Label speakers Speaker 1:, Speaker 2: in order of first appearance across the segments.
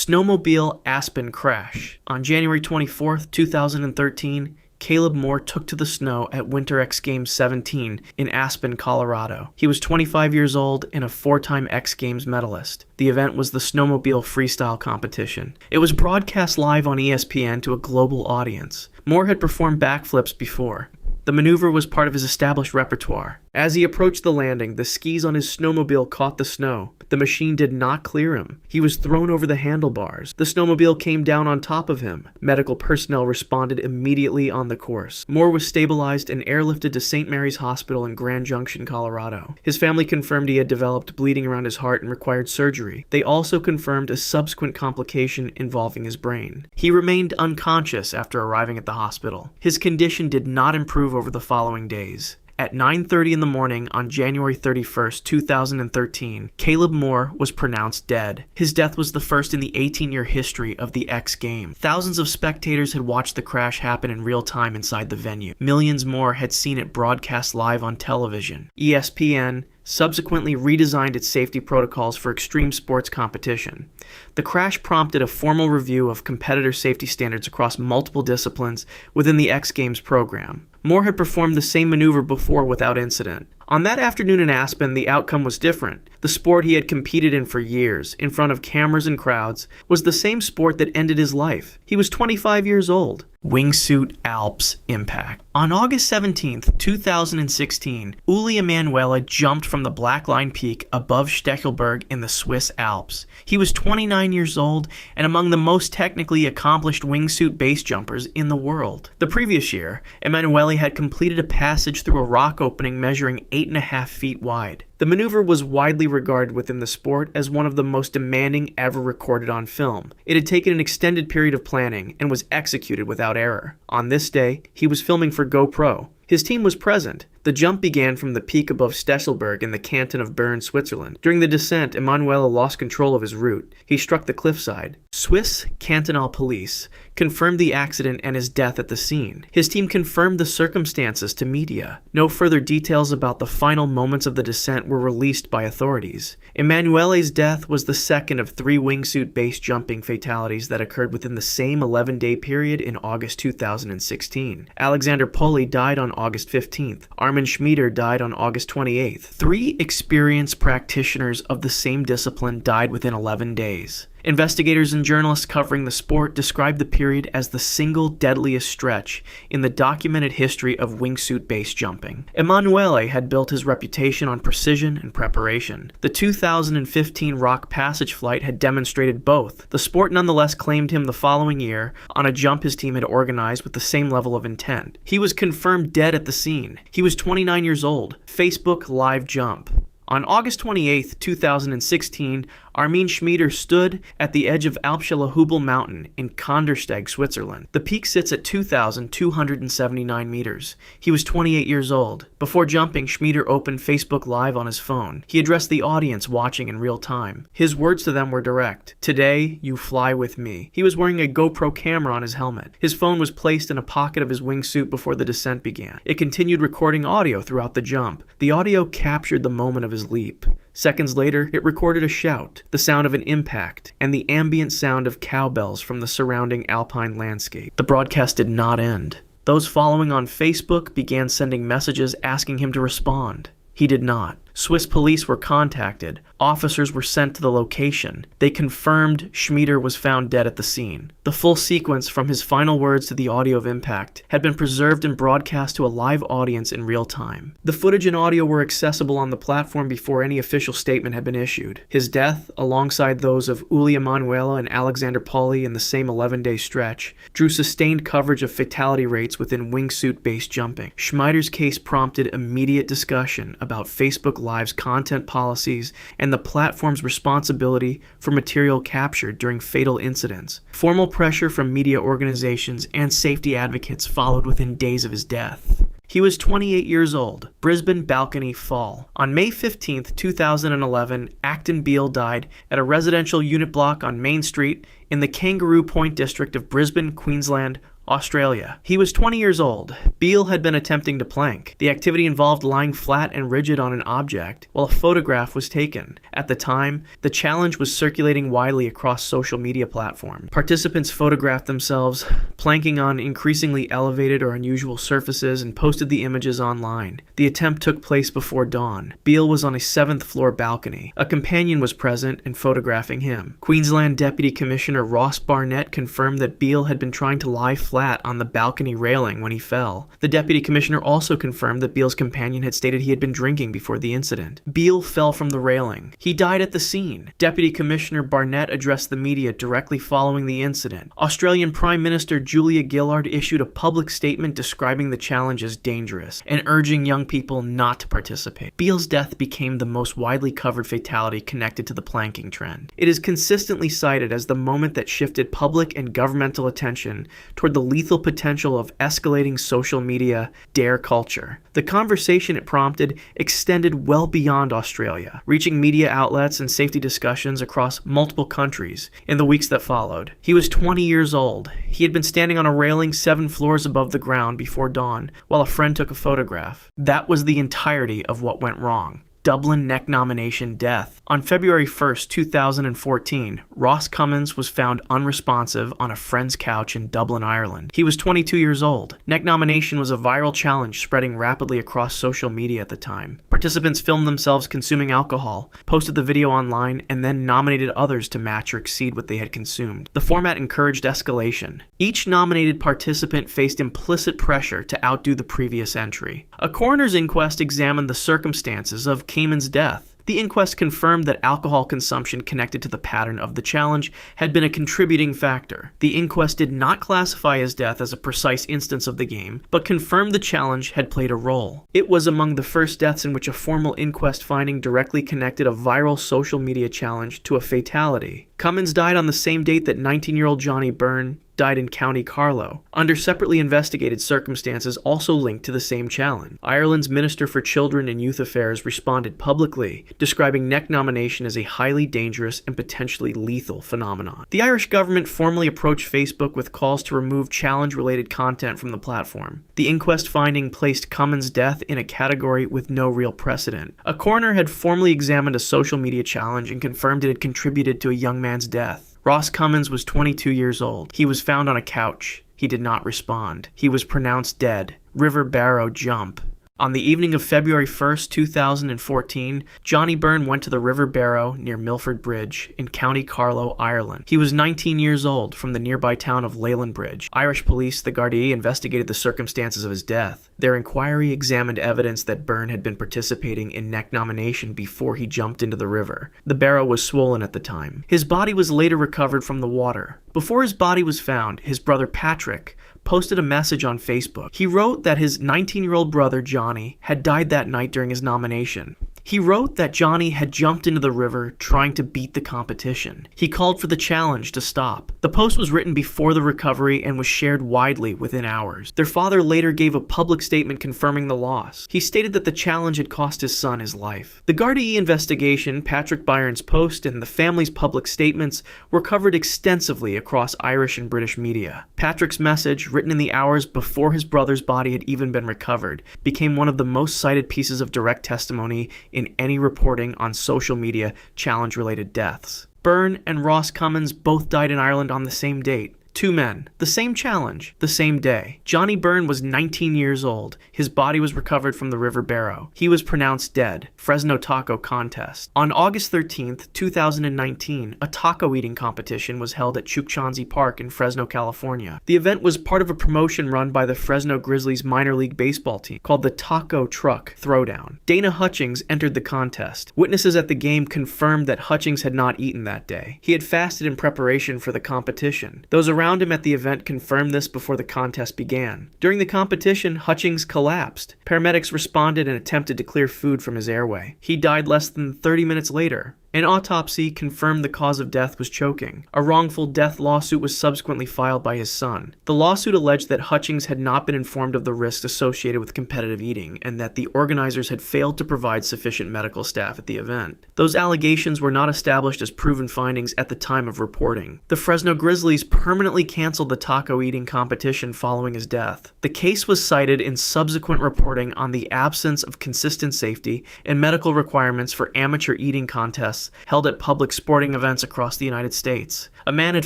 Speaker 1: Snowmobile Aspen crash. On January 24, 2013, Caleb Moore took to the snow at Winter X Games 17 in Aspen, Colorado. He was 25 years old and a four-time X Games medalist. The event was the Snowmobile freestyle competition. It was broadcast live on ESPN to a global audience. Moore had performed backflips before. The maneuver was part of his established repertoire. As he approached the landing, the skis on his snowmobile caught the snow. The machine did not clear him. He was thrown over the handlebars. The snowmobile came down on top of him. Medical personnel responded immediately on the course. Moore was stabilized and airlifted to St. Mary's Hospital in Grand Junction, Colorado. His family confirmed he had developed bleeding around his heart and required surgery. They also confirmed a subsequent complication involving his brain. He remained unconscious after arriving at the hospital. His condition did not improve over the following days. At 9:30 in the morning on January 31st, 2013, Caleb Moore was pronounced dead. His death was the first in the 18-year history of the X Games. Thousands of spectators had watched the crash happen in real time inside the venue. Millions more had seen it broadcast live on television. ESPN subsequently redesigned its safety protocols for extreme sports competition. The crash prompted a formal review of competitor safety standards across multiple disciplines within the X Games program. Moore had performed the same maneuver before without incident. On that afternoon in Aspen, the outcome was different. The sport he had competed in for years, in front of cameras and crowds, was the same sport that ended his life. He was 25 years old. Wingsuit Alps impact. On August 17, 2016, Uli Emanuele jumped from the Black Line Peak above Steckelberg in the Swiss Alps. He was 29 years old and among the most technically accomplished wingsuit base jumpers in the world. The previous year, Emanuele had completed a passage through a rock opening measuring 8.5 feet wide. The maneuver was widely regarded within the sport as one of the most demanding ever recorded on film. It had taken an extended period of planning and was executed without error. On this day, he was filming for GoPro. His team was present. The jump began from the peak above Steckelberg in the canton of Bern, Switzerland. During the descent, Emanuele lost control of his route. He struck the cliffside. Swiss cantonal police confirmed the accident and his death at the scene. His team confirmed the circumstances to media. No further details about the final moments of the descent were released by authorities. Emanuele's death was the second of 3 wingsuit base jumping fatalities that occurred within the same 11-day period in August 2016. Alexander Poli died on August 15th. Armin Schmieder died on August 28th. 3 experienced practitioners of the same discipline died within 11 days. Investigators and journalists covering the sport described the period as the single deadliest stretch in the documented history of wingsuit base jumping. Emanuele had built his reputation on precision and preparation. The 2015 Rock Passage flight had demonstrated both. The sport nonetheless claimed him the following year on a jump his team had organized with the same level of intent. He was confirmed dead at the scene. He was 29 years old. Facebook live jump. On August 28, 2016, Armin Schmieder stood at the edge of Alpschelehubel Mountain in Kandersteg, Switzerland. The peak sits at 2,279 meters. He was 28 years old. Before jumping, Schmieder opened Facebook Live on his phone. He addressed the audience watching in real time. His words to them were direct. "Today, you fly with me." He was wearing a GoPro camera on his helmet. His phone was placed in a pocket of his wingsuit before the descent began. It continued recording audio throughout the jump. The audio captured the moment of his leap. Seconds later, it recorded a shout, the sound of an impact, and the ambient sound of cowbells from the surrounding alpine landscape. The broadcast did not end. Those following on Facebook began sending messages asking him to respond. He did not. Swiss police were contacted. Officers were sent to the location. They confirmed Schmieder was found dead at the scene. The full sequence from his final words to the audio of impact had been preserved and broadcast to a live audience in real time. The footage and audio were accessible on the platform before any official statement had been issued. His death, alongside those of Uli Emanuele and Alexander Poli in the same 11-day stretch, drew sustained coverage of fatality rates within wingsuit-based jumping. Schmieder's case prompted immediate discussion about Facebook Live's content policies and the platform's responsibility for material captured during fatal incidents. Formal pressure from media organizations and safety advocates followed within days of his death. He was 28 years old. Brisbane balcony fall. On May 15, 2011, Acton Beale died at a residential unit block on Main Street in the Kangaroo Point district of Brisbane, Queensland, Australia. He was 20 years old. Beale had been attempting to plank. The activity involved lying flat and rigid on an object while a photograph was taken. At the time, the challenge was circulating widely across social media platforms. Participants photographed themselves planking on increasingly elevated or unusual surfaces and posted the images online. The attempt took place before dawn. Beale was on a 7th floor balcony. A companion was present and photographing him. Queensland Deputy Commissioner Ross Barnett confirmed that Beale had been trying to lie flat on the balcony railing when he fell. The Deputy Commissioner also confirmed that Beale's companion had stated he had been drinking before the incident. Beale fell from the railing. He died at the scene. Deputy Commissioner Barnett addressed the media directly following the incident. Australian Prime Minister Julia Gillard issued a public statement describing the challenge as dangerous and urging young people not to participate. Beale's death became the most widely covered fatality connected to the planking trend. It is consistently cited as the moment that shifted public and governmental attention toward the lethal potential of escalating social media dare culture. The conversation it prompted extended well beyond Australia, reaching media outlets and safety discussions across multiple countries in the weeks that followed. He was 20 years old. He had been standing on a railing 7 floors above the ground before dawn while a friend took a photograph. That was the entirety of what went wrong. Dublin neck nomination death. On February 1st, 2014, Ross Cummins was found unresponsive on a friend's couch in Dublin, Ireland. He was 22 years old. Neck nomination was a viral challenge spreading rapidly across social media at the time. Participants filmed themselves consuming alcohol, posted the video online, and then nominated others to match or exceed what they had consumed. The format encouraged escalation. Each nominated participant faced implicit pressure to outdo the previous entry. A coroner's inquest examined the circumstances of Cayman's death. The inquest confirmed that alcohol consumption connected to the pattern of the challenge had been a contributing factor. The inquest did not classify his death as a precise instance of the game, but confirmed the challenge had played a role. It was among the first deaths in which a formal inquest finding directly connected a viral social media challenge to a fatality. Cummins died on the same date that 19-year-old Johnny Byrne died in County Carlow, under separately investigated circumstances also linked to the same challenge. Ireland's Minister for Children and Youth Affairs responded publicly, describing neck nomination as a highly dangerous and potentially lethal phenomenon. The Irish government formally approached Facebook with calls to remove challenge-related content from the platform. The inquest finding placed Cummins' death in a category with no real precedent. A coroner had formally examined a social media challenge and confirmed it had contributed to a young man's death. Ross Cummins was 22 years old. He was found on a couch. He did not respond. He was pronounced dead. River Barrow jump. On the evening of February 1st, 2014, Johnny Byrne went to the River Barrow near Milford Bridge in County Carlow, Ireland. He was 19 years old from the nearby town of Leyland Bridge. Irish police, the Gardaí, investigated the circumstances of his death. Their inquiry examined evidence that Byrne had been participating in neck nomination before he jumped into the river. The barrow was swollen at the time. His body was later recovered from the water. Before his body was found, his brother Patrick posted a message on Facebook. He wrote that his 19-year-old brother Johnny had died that night during his nomination. He wrote that Johnny had jumped into the river trying to beat the competition. He called for the challenge to stop. The post was written before the recovery and was shared widely within hours. Their father later gave a public statement confirming the loss. He stated that the challenge had cost his son his life. The Gardaí investigation, Patrick Byron's post, and the family's public statements were covered extensively across Irish and British media. Patrick's message, written in the hours before his brother's body had even been recovered, became one of the most cited pieces of direct testimony in any reporting on social media challenge-related deaths. Byrne and Ross Cummins both died in Ireland on the same date. 2 men, the same challenge, the same day. Johnny Byrne was 19 years old. His body was recovered from the River Barrow. He was pronounced dead. Fresno taco contest. On August 13th, 2019, a taco eating competition was held at Chukchansi Park in Fresno, California. The event was part of a promotion run by the Fresno Grizzlies minor league baseball team called the Taco Truck Throwdown. Dana Hutchings entered the contest. Witnesses at the game confirmed that Hutchings had not eaten that day. He had fasted in preparation for the competition. Those around him at the event confirmed this before the contest began. During the competition, Hutchings collapsed. Paramedics responded and attempted to clear food from his airway. He died less than 30 minutes later. An autopsy confirmed the cause of death was choking. A wrongful death lawsuit was subsequently filed by his son. The lawsuit alleged that Hutchings had not been informed of the risks associated with competitive eating and that the organizers had failed to provide sufficient medical staff at the event. Those allegations were not established as proven findings at the time of reporting. The Fresno Grizzlies permanently canceled the taco eating competition following his death. The case was cited in subsequent reporting on the absence of consistent safety and medical requirements for amateur eating contests held at public sporting events across the United States. A man had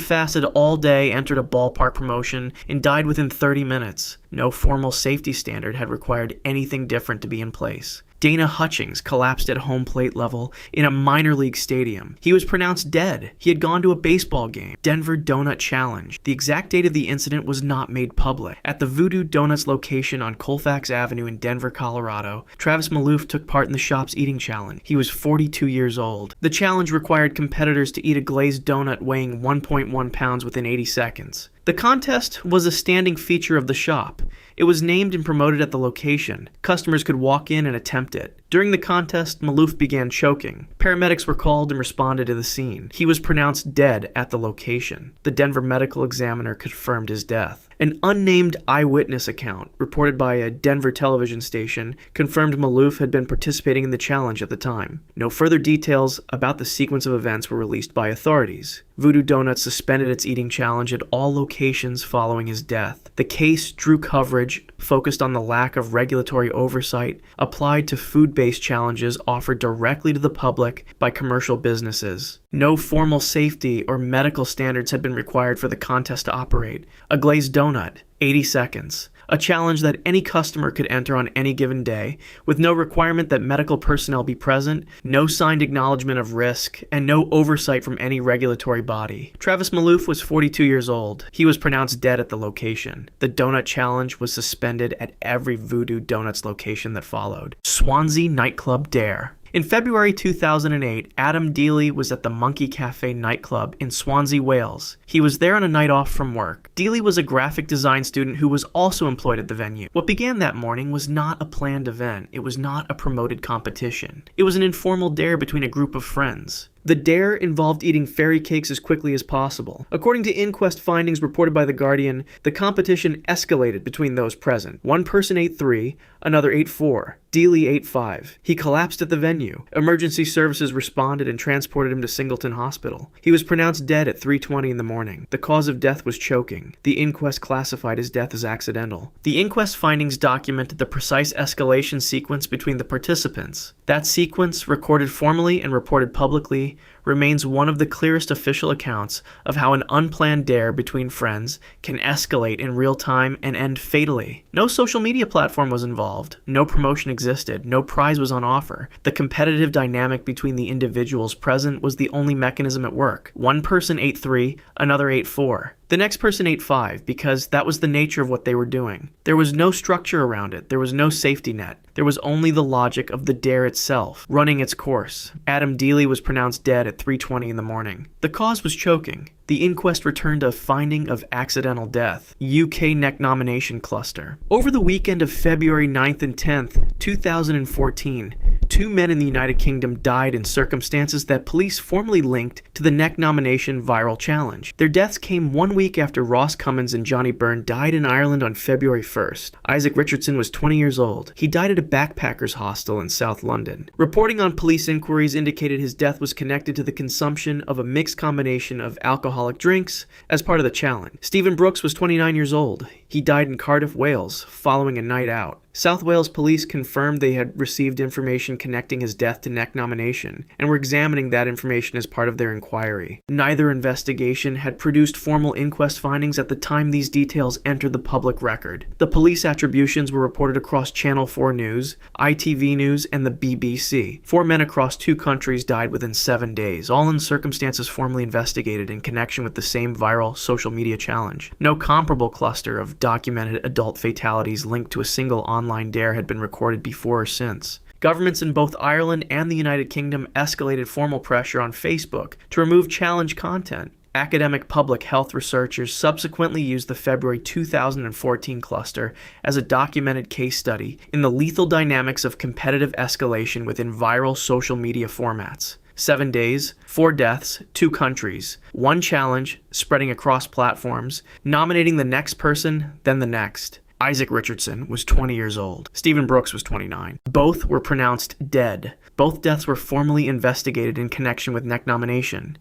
Speaker 1: fasted all day, entered a ballpark promotion, and died within 30 minutes. No formal safety standard had required anything different to be in place. Dana Hutchings collapsed at home plate level in a minor league stadium. He was pronounced dead. He had gone to a baseball game. Denver Donut Challenge. The exact date of the incident was not made public. At the Voodoo Donuts location on Colfax Avenue in Denver, Colorado, Travis Maloof took part in the shop's eating challenge. He was 42 years old. The challenge required competitors to eat a glazed donut weighing 1.1 pounds within 80 seconds. The contest was a standing feature of the shop. It was named and promoted at the location. Customers could walk in and attempt it. During the contest, Maloof began choking. Paramedics were called and responded to the scene. He was pronounced dead at the location. The Denver medical examiner confirmed his death. An unnamed eyewitness account, reported by a Denver television station, confirmed Maloof had been participating in the challenge at the time. No further details about the sequence of events were released by authorities. Voodoo Donuts suspended its eating challenge at all locations following his death. The case drew coverage focused on the lack of regulatory oversight applied to food-based challenges offered directly to the public by commercial businesses. No formal safety or medical standards had been required for the contest to operate. A glazed donut, 80 seconds. A challenge that any customer could enter on any given day, with no requirement that medical personnel be present, no signed acknowledgement of risk, and no oversight from any regulatory body. Travis Maloof was 42 years old. He was pronounced dead at the location. The donut challenge was suspended at every Voodoo Donuts location that followed. Swansea Nightclub Dare. In February 2008, Adam Dealey was at the Monkey Cafe nightclub in Swansea, Wales. He was there on a night off from work. Dealey was a graphic design student who was also employed at the venue. What began that morning was not a planned event. It was not a promoted competition. It was an informal dare between a group of friends. The dare involved eating fairy cakes as quickly as possible. According to inquest findings reported by The Guardian, the competition escalated between those present. One person ate 3, another ate 4. Dealey ate 5. He collapsed at the venue. Emergency services responded and transported him to Singleton Hospital. He was pronounced dead at 3:20 in the morning. The cause of death was choking. The inquest classified his death as accidental. The inquest findings documented the precise escalation sequence between the participants. That sequence, recorded formally and reported publicly, remains one of the clearest official accounts of how an unplanned dare between friends can escalate in real time and end fatally. No social media platform was involved. No promotion existed. No prize was on offer. The competitive dynamic between the individuals present was the only mechanism at work. One person ate 3, another ate 4. The next person ate 5 because that was the nature of what they were doing. There was no structure around it. There was no safety net. There was only the logic of the dare itself, running its course. Adam Dealey was pronounced dead at 3:20 in the morning. The cause was choking. The inquest returned a finding of accidental death. UK neck nomination cluster. Over the weekend of February 9th and 10th, 2014, 2 men in the United Kingdom died in circumstances that police formally linked to the neck nomination viral challenge. Their deaths came 1 week after Ross Cummins and Johnny Byrne died in Ireland on February 1st. Isaac Richardson was 20 years old. He died at a backpackers hostel in South London. Reporting on police inquiries indicated his death was connected to the consumption of a mixed combination of alcoholic drinks as part of the challenge. Stephen Brooks was 29 years old. He died in Cardiff, Wales, following a night out. South Wales police confirmed they had received information connecting his death to neck nomination and were examining that information as part of their inquiry. Neither investigation had produced formal inquest findings at the time these details entered the public record. The police attributions were reported across Channel 4 News, ITV News, and the BBC. 4 men across 2 countries died within 7 days, all in circumstances formally investigated in connection with the same viral social media challenge. No comparable cluster of documented adult fatalities linked to a single online dare had been recorded before or since. Governments in both Ireland and the United Kingdom escalated formal pressure on Facebook to remove challenge content. Academic public health researchers subsequently used the February 2014 cluster as a documented case study in the lethal dynamics of competitive escalation within viral social media formats. 7 days, 4 deaths, 2 countries, 1 challenge, spreading across platforms, nominating the next person, then the next. Isaac Richardson was 20 years old. Stephen Brooks was 29. Both were pronounced dead. Both deaths were formally investigated in connection with neck nomination.